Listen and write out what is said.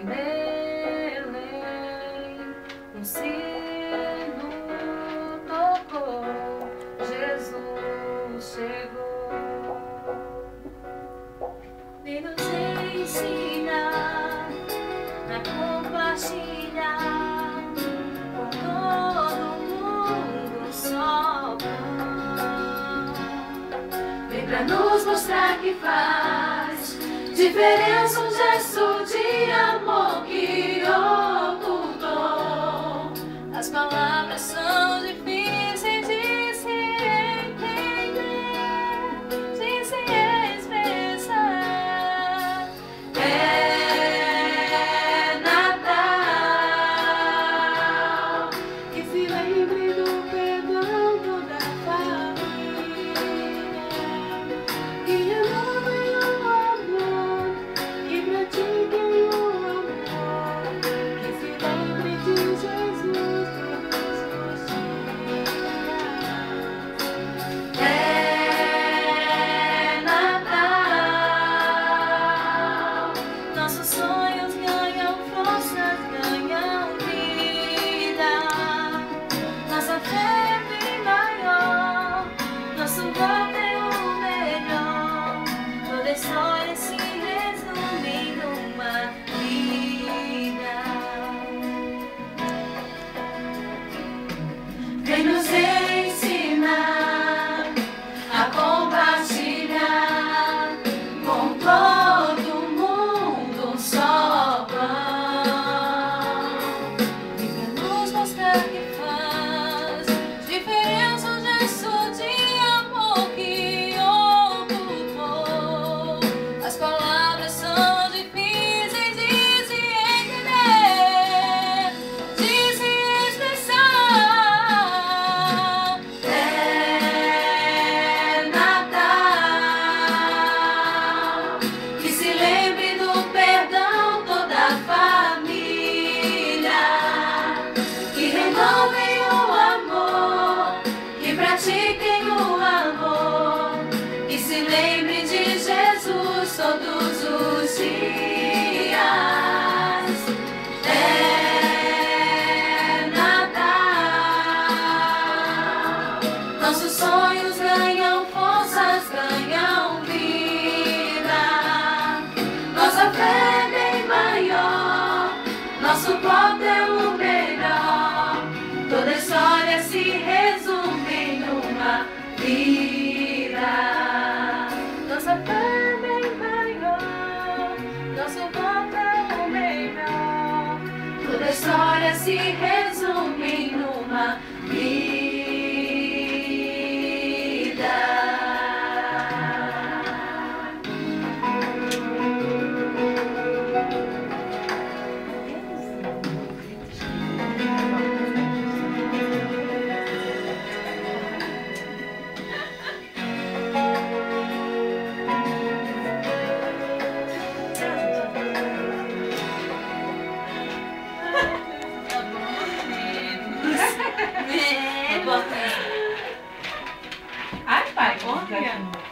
Belém, um sino tocou, Jesus chegou. Vem nos ensinar a compartilhar com todo mundo só pão. Vem pra nos mostrar que faz diferença um gesto de amor que ocultou. As palavras são difíceis de se entender, de se expressar. É Natal, que se lembre do perdão toda a família, que renovem o amor, que pratiquem o amor, que se lembre de Jesus todos os dias. É Natal, nossos sonhos ganham forças, ganham vida, nossa fé é bem maior, nosso voto é o melhor, toda história se resume numa vida. Vem nos ensinar a compartilhar com todo mundo um só pão. Vem pra nos mostrar que faz diferença um gesto de amor que ocultou. As palavras são difíceis de se entender, de se expressar. É Natal, que se lembre do perdão toda a família, que renovem o amor, que pratiquem o amor, que se lembre de Jesus todos os dias. É Natal, nossos sonhos ganham forças, ganham vida, nossa fé é bem maior, nosso voto é o melhor, toda história se resume numa vida. Nossa fé é bem maior, nosso voto é o melhor, toda história se resume numa vida. Ai, pai, corre.